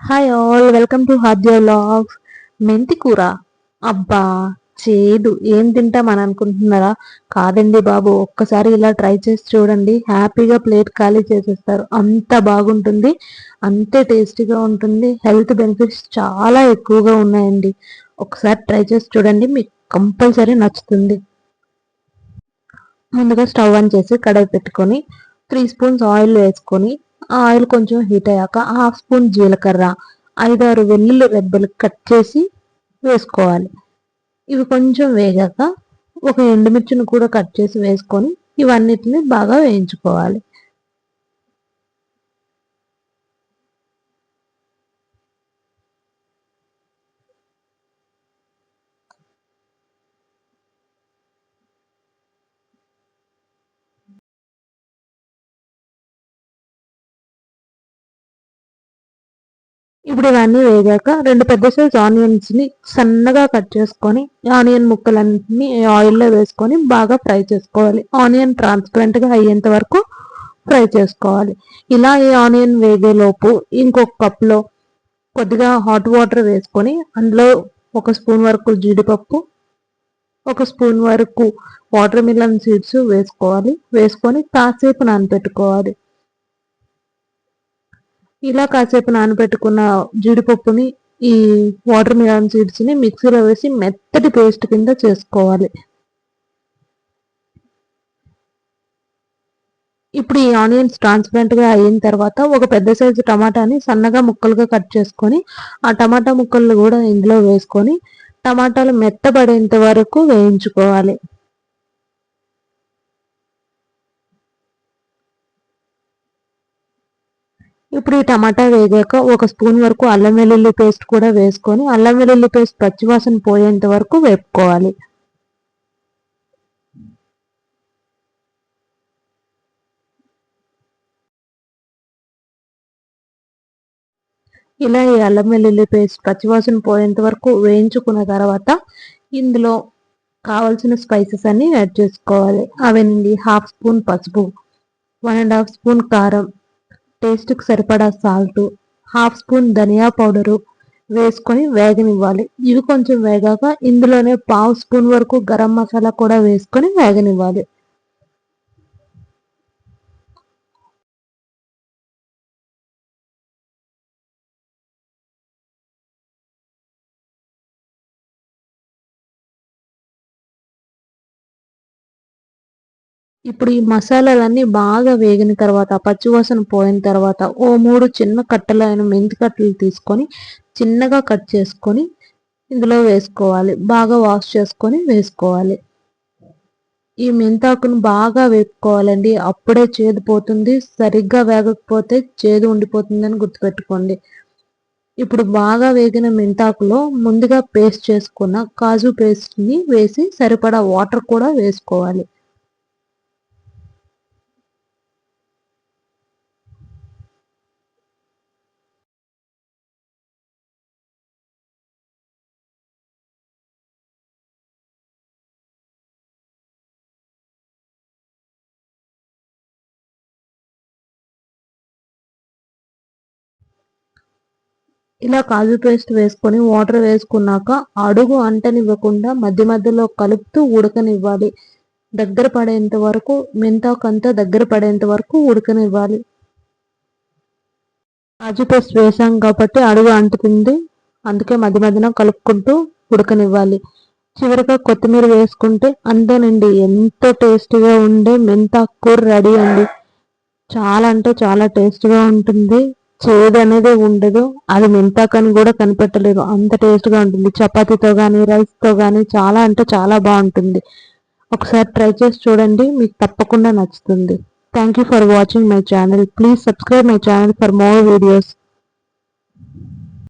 Hi all, welcome to Hadya vlogs. మెంతి కూర, అబ్బా చేదు, ఏం తింటామని అనుకుంటున్నారా? కాదండి బాబు, ఒక్కసారి ఇలా ట్రై చేసి చూడండి. హ్యాపీగా ప్లేట్ ఖాళీ చేసేస్తారు. అంత బాగుంటుంది, అంతే టేస్టీగా ఉంటుంది. హెల్త్ బెనిఫిట్స్ చాలా ఎక్కువగా ఉన్నాయండి. ఒకసారి ట్రై చేసి చూడండి, మీకు కంపల్సరీ నచ్చుతుంది. ముందుగా స్టవ్ ఆన్ చేసి కడాయి పెట్టుకొని 3 స్పూన్స్ ఆయిల్ వేసుకొని, ఆ ఆయిల్ కొంచెం హీట్ అయ్యాక హాఫ్ స్పూన్ జీలకర్ర, 5-6 వెల్లుల్లి రెబ్బలు కట్ చేసి వేసుకోవాలి. ఇవి కొంచెం వేగాక ఒక ఎండుమిర్చిని కూడా కట్ చేసి వేసుకొని ఇవన్నిటిని బాగా వేయించుకోవాలి. ఇప్పుడు ఇవన్నీ వేగాక 2 పెద్ద సైజ్ ఆనియన్స్ ని సన్నగా కట్ చేసుకొని ఆనియన్ ముక్కలన్నింటినీ ఆయిల్లో వేసుకొని బాగా ఫ్రై చేసుకోవాలి. ఆనియన్ ట్రాన్స్పరెంట్ గా అయ్యేంత వరకు ఫ్రై చేసుకోవాలి. ఇలా ఈ ఆనియన్ వేగేలోపు ఇంకొక కప్లో కొద్దిగా హాట్ వాటర్ వేసుకొని అందులో 1 స్పూన్ వరకు జీడిపప్పు, 1 స్పూన్ వరకు వాటర్ మిలన్ సీడ్స్ వేసుకోవాలి. వేసుకొని కాసేపు నానబెట్టుకోవాలి. ఇలా కాసేపు నానబెట్టుకున్న జీడిపప్పుని, ఈ వాటర్ మిలన్ సీడ్స్ ని మిక్సీలో వేసి మెత్తటి పేస్ట్ కింద చేసుకోవాలి. ఇప్పుడు ఈ ఆనియన్స్ ట్రాన్స్పరెంట్ గా అయిన తర్వాత ఒక పెద్ద సైజు టమాటాని సన్నగా ముక్కలుగా కట్ చేసుకొని ఆ టమాటా ముక్కలు కూడా ఇందులో వేసుకొని టమాటాలు మెత్తబడేంత వరకు వేయించుకోవాలి. ఇప్పుడు ఈ టమాటా వేగాక 1 స్పూన్ వరకు అల్లం వెల్లుల్లి పేస్ట్ కూడా వేసుకొని అల్లం వెల్లుల్లి పేస్ట్ పచ్చివాసన పోయేంత వరకు వేపుకోవాలి. ఇలా ఈ అల్లం వెల్లుల్లి పేస్ట్ పచ్చివాసన పోయేంత వరకు వేయించుకున్న తర్వాత ఇందులో కావాల్సిన స్పైసెస్ అన్ని యాడ్ చేసుకోవాలి. అవేనండి, హాఫ్ స్పూన్ పసుపు, 1.5 స్పూన్ కారం, టేస్ట్కి సరిపడా సాల్ట్, హాఫ్ స్పూన్ ధనియా పౌడరు వేసుకొని వేగనివ్వాలి. ఇవి కొంచెం వేగాక ఇందులోనే పావు స్పూన్ వరకు గరం మసాలా కూడా వేసుకొని వేగనివ్వాలి. ఇప్పుడు ఈ మసాలాలన్నీ బాగా వేగిన తర్వాత పచ్చివాసన పోయిన తర్వాత ఓ 3 చిన్న కట్టలైన మెంతి కట్టలు తీసుకొని చిన్నగా కట్ చేసుకొని ఇందులో వేసుకోవాలి. బాగా వాష్ చేసుకొని వేసుకోవాలి. ఈ మెంతాకును బాగా వేపుకోవాలండి, అప్పుడే చేదు పోతుంది. సరిగ్గా వేగకపోతే చేదు ఉండిపోతుందని గుర్తుపెట్టుకోండి. ఇప్పుడు బాగా వేగిన మెంతాకులో ముందుగా పేస్ట్ చేసుకున్న కాజు పేస్ట్ని వేసి సరిపడా వాటర్ కూడా వేసుకోవాలి. ఇలా కాజు పేస్ట్ వేసుకొని వాటర్ వేసుకున్నాక అడుగు అంటనివ్వకుండా మధ్య మధ్యలో కలుపుతూ ఉడకనివ్వాలి. దగ్గర పడేంత వరకు, మెంతాకంతా దగ్గర పడేంత వరకు ఉడకనివ్వాలి. కాజు పేస్ట్ వేసాం కాబట్టి అడుగు అంటుతుంది, అందుకే మధ్య మధ్యన కలుపుకుంటూ ఉడకనివ్వాలి. చివరిగా కొత్తిమీర వేసుకుంటే అంతేనండి, ఎంతో టేస్టీగా ఉండే మెంతాకు కూర రెడీ అండి. చాలా అంటే చాలా టేస్ట్గా ఉంటుంది. చేదు అనేది ఉండదు. అది మెంతాకని కూడా కనిపెట్టలేదు, అంత టేస్ట్గా ఉంటుంది. చపాతీతో కానీ రైస్తో కానీ చాలా అంటే చాలా బాగుంటుంది. ఒకసారి ట్రై చేసి చూడండి, మీకు తప్పకుండా నచ్చుతుంది. Thank you for watching my channel. Please subscribe my channel for more videos.